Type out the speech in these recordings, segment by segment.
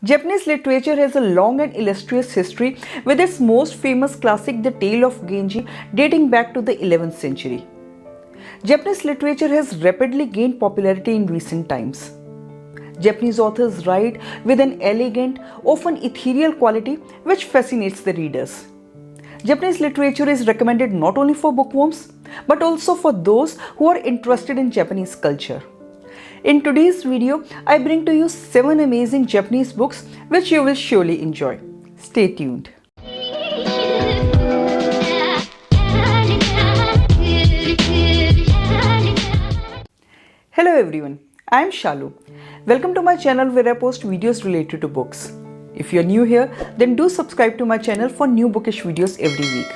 Japanese literature has a long and illustrious history, with its most famous classic, The Tale of Genji, dating back to the 11th century. Japanese literature has rapidly gained popularity in recent times. Japanese authors write with an elegant, often ethereal quality which fascinates the readers. Japanese literature is recommended not only for bookworms but also for those who are interested in Japanese culture. In today's video, I bring to you 7 amazing Japanese books which you will surely enjoy. Stay tuned. Hello everyone, I am Shalu. Welcome to my channel where I post videos related to books. If you are new here, then do subscribe to my channel for new bookish videos every week.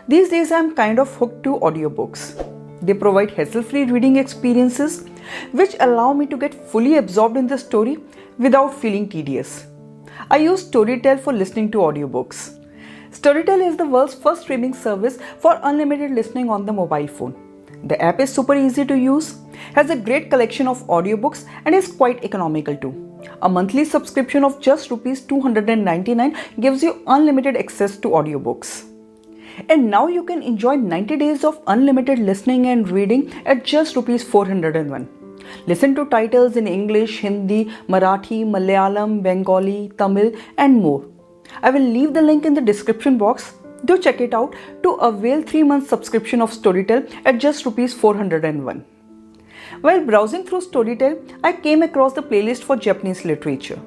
These days I am kind of hooked to audiobooks. They provide hassle-free reading experiences which allow me to get fully absorbed in the story without feeling tedious. I use Storytel for listening to audiobooks. Storytel is the world's first streaming service for unlimited listening on the mobile phone. The app is super easy to use, has a great collection of audiobooks and is quite economical too. A monthly subscription of just Rs 299 gives you unlimited access to audiobooks. And now you can enjoy 90 days of unlimited listening and reading at just Rs 401. Listen to titles in English, Hindi, Marathi, Malayalam, Bengali, Tamil and more. I will leave the link in the description box. Do check it out to avail 3-month subscription of Storytel at just Rs 401. While browsing through Storytel, I came across the playlist for Japanese literature.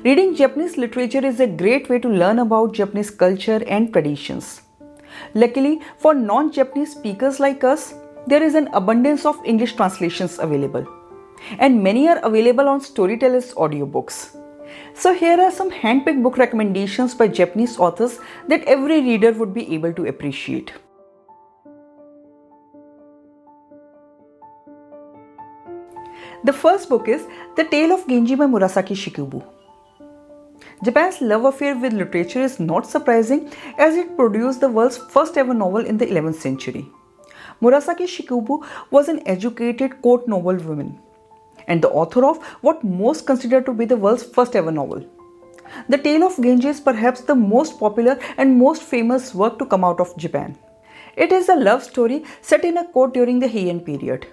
Reading Japanese literature is a great way to learn about Japanese culture and traditions. Luckily, for non-Japanese speakers like us, there is an abundance of English translations available. And many are available on Storytel as audiobooks. So here are some handpicked book recommendations by Japanese authors that every reader would be able to appreciate. The first book is The Tale of Genji by Murasaki Shikibu. Japan's love affair with literature is not surprising as it produced the world's first ever novel in the 11th century. Murasaki Shikibu was an educated court noblewoman and the author of what most consider to be the world's first ever novel. The Tale of Genji is perhaps the most popular and most famous work to come out of Japan. It is a love story set in a court during the Heian period.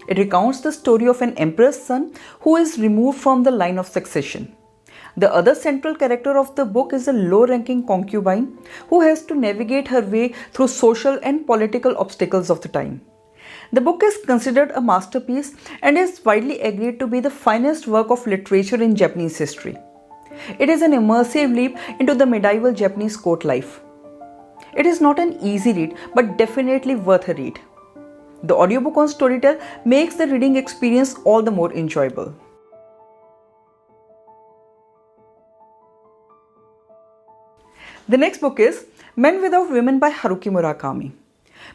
It recounts the story of an emperor's son who is removed from the line of succession. The other central character of the book is a low-ranking concubine who has to navigate her way through social and political obstacles of the time. The book is considered a masterpiece and is widely agreed to be the finest work of literature in Japanese history. It is an immersive leap into the medieval Japanese court life. It is not an easy read, but definitely worth a read. The audiobook on Storytel makes the reading experience all the more enjoyable. The next book is Men Without Women by Haruki Murakami.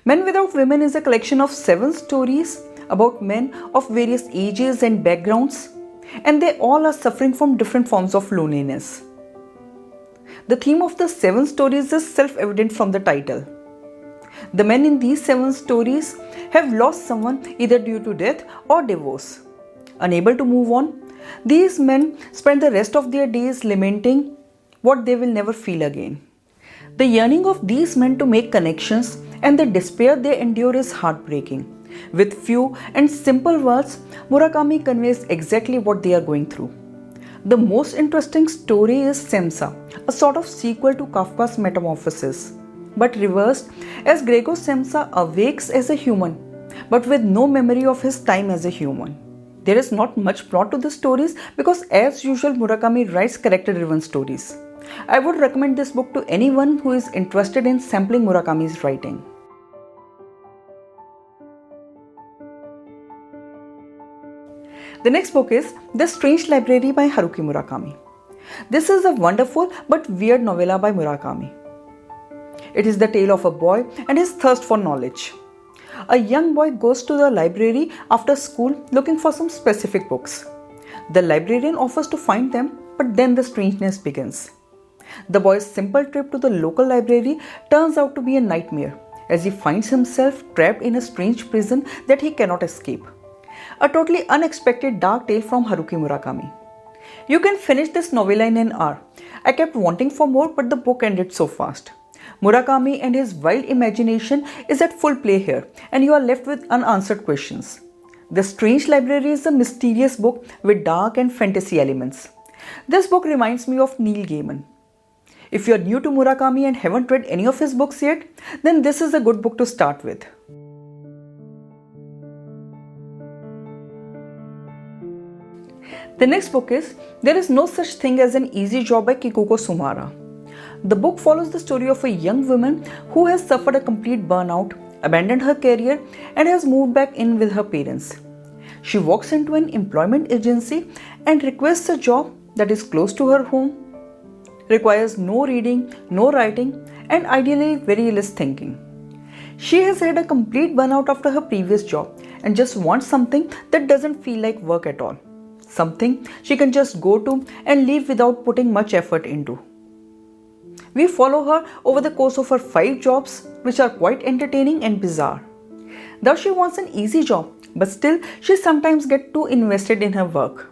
Men Without Women is a collection of 7 stories about men of various ages and backgrounds, and they all are suffering from different forms of loneliness. The theme of the 7 stories is self-evident from the title. The men in these 7 stories have lost someone either due to death or divorce. Unable to move on, these men spend the rest of their days lamenting what they will never feel again. The yearning of these men to make connections and the despair they endure is heartbreaking. With few and simple words, Murakami conveys exactly what they are going through. The most interesting story is Semsa, a sort of sequel to Kafka's Metamorphosis, but reversed as Gregor Semsa awakes as a human, but with no memory of his time as a human. There is not much plot to the stories because as usual Murakami writes character-driven stories. I would recommend this book to anyone who is interested in sampling Murakami's writing. The next book is The Strange Library by Haruki Murakami. This is a wonderful but weird novella by Murakami. It is the tale of a boy and his thirst for knowledge. A young boy goes to the library after school looking for some specific books. The librarian offers to find them, but then the strangeness begins. The boy's simple trip to the local library turns out to be a nightmare as he finds himself trapped in a strange prison that he cannot escape. A totally unexpected dark tale from Haruki Murakami. You can finish this novella in an hour. I kept wanting for more, but the book ended so fast. Murakami and his wild imagination is at full play here, and you are left with unanswered questions. The Strange Library is a mysterious book with dark and fantasy elements. This book reminds me of Neil Gaiman. If you are new to Murakami and haven't read any of his books yet, then this is a good book to start with. The next book is There Is No Such Thing as an Easy Job by Kikuko Sumara. The book follows the story of a young woman who has suffered a complete burnout, abandoned her career, and has moved back in with her parents. She walks into an employment agency and requests a job that is close to her home, requires no reading, no writing, and ideally very less thinking. She has had a complete burnout after her previous job and just wants something that doesn't feel like work at all. Something she can just go to and leave without putting much effort into. We follow her over the course of her 5 jobs, which are quite entertaining and bizarre. Though she wants an easy job, but still she sometimes gets too invested in her work.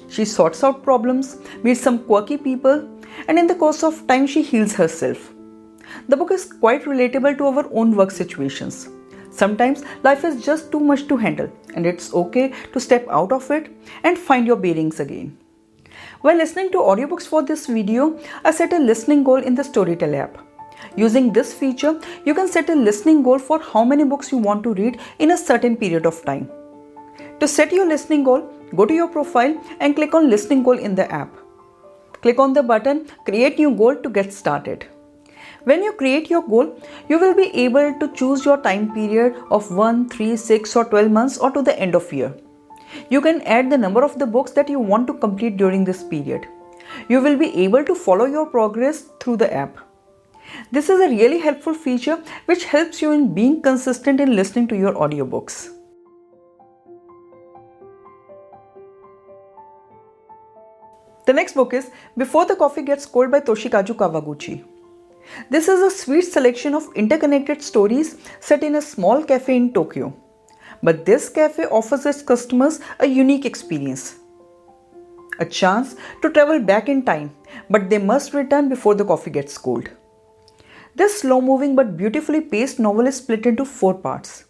She sorts out problems, meets some quirky people, and in the course of time she heals herself. The book is quite relatable to our own work situations. Sometimes life is just too much to handle, and it's okay to step out of it and find your bearings again. While listening to audiobooks for this video, I set a listening goal in the Storytel app. Using this feature, you can set a listening goal for how many books you want to read in a certain period of time. To set your listening goal, go to your profile and click on Listening Goal in the app. Click on the button Create New Goal to get started. When you create your goal, you will be able to choose your time period of 1, 3, 6 or 12 months or to the end of year. You can add the number of the books that you want to complete during this period. You will be able to follow your progress through the app. This is a really helpful feature which helps you in being consistent in listening to your audiobooks. The next book is Before the Coffee Gets Cold by Toshikazu Kawaguchi. This is a sweet selection of interconnected stories set in a small cafe in Tokyo. But this cafe offers its customers a unique experience. A chance to travel back in time, but they must return before the coffee gets cold. This slow-moving but beautifully paced novel is split into 4 parts.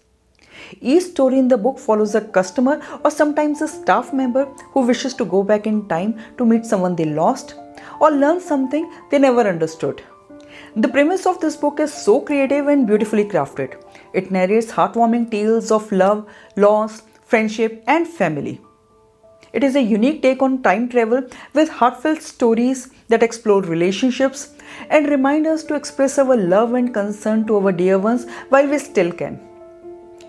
Each story in the book follows a customer or sometimes a staff member who wishes to go back in time to meet someone they lost or learn something they never understood. The premise of this book is so creative and beautifully crafted. It narrates heartwarming tales of love, loss, friendship, and family. It is a unique take on time travel with heartfelt stories that explore relationships and remind us to express our love and concern to our dear ones while we still can.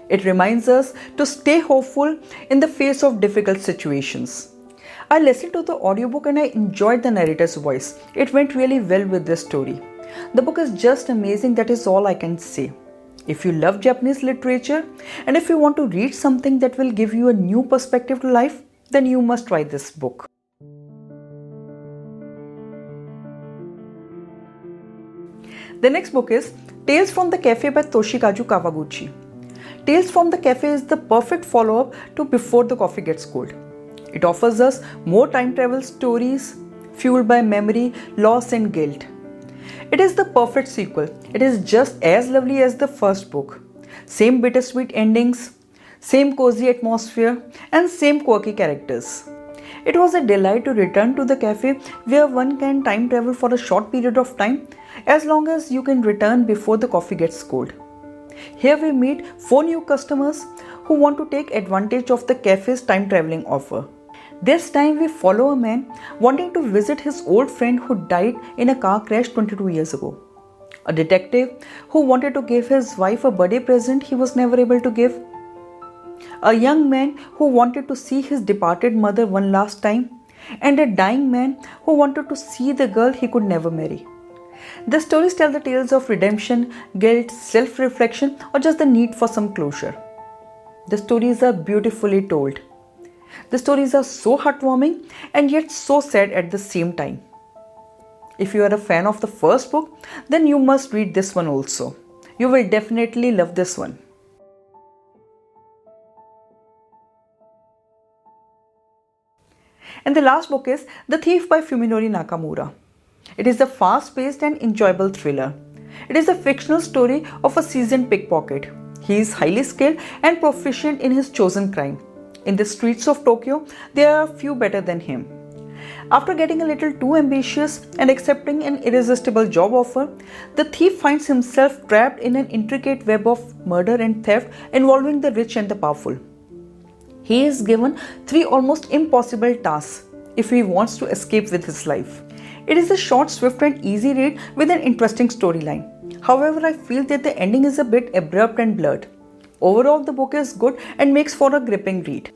It reminds us to stay hopeful in the face of difficult situations. I listened to the audiobook and I enjoyed the narrator's voice. It went really well with this story. The book is just amazing, that is all I can say. If you love Japanese literature and if you want to read something that will give you a new perspective to life, then you must try this book. The next book is Tales from the Cafe by Toshikazu Kawaguchi. Tales from the Cafe is the perfect follow-up to Before the Coffee Gets Cold. It offers us more time travel stories fueled by memory, loss and guilt. It is the perfect sequel. It is just as lovely as the first book. Same bittersweet endings, same cozy atmosphere, and same quirky characters. It was a delight to return to the cafe where one can time travel for a short period of time as long as you can return before the coffee gets cold. Here we meet 4 new customers who want to take advantage of the cafe's time traveling offer. This time we follow a man wanting to visit his old friend who died in a car crash 22 years ago. A detective who wanted to give his wife a birthday present he was never able to give. A young man who wanted to see his departed mother one last time. And a dying man who wanted to see the girl he could never marry. The stories tell the tales of redemption, guilt, self-reflection, or just the need for some closure. The stories are beautifully told. The stories are so heartwarming and yet so sad at the same time. If you are a fan of the first book, then you must read this one also. You will definitely love this one. And the last book is The Thief by Fuminori Nakamura. It is a fast-paced and enjoyable thriller. It is a fictional story of a seasoned pickpocket. He is highly skilled and proficient in his chosen crime. In the streets of Tokyo, there are few better than him. After getting a little too ambitious and accepting an irresistible job offer, the thief finds himself trapped in an intricate web of murder and theft involving the rich and the powerful. He is given 3 almost impossible tasks if he wants to escape with his life. It is a short, swift and easy read with an interesting storyline. However, I feel that the ending is a bit abrupt and blurred. Overall, the book is good and makes for a gripping read.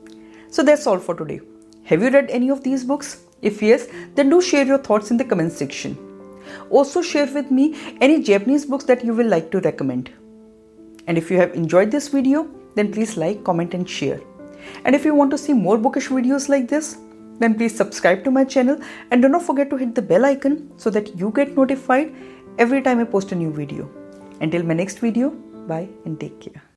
So that's all for today. Have you read any of these books? If yes, then do share your thoughts in the comment section. Also share with me any Japanese books that you will like to recommend. And if you have enjoyed this video, then please like, comment and share. And if you want to see more bookish videos like this, then please subscribe to my channel and do not forget to hit the bell icon so that you get notified every time I post a new video. Until my next video, bye and take care.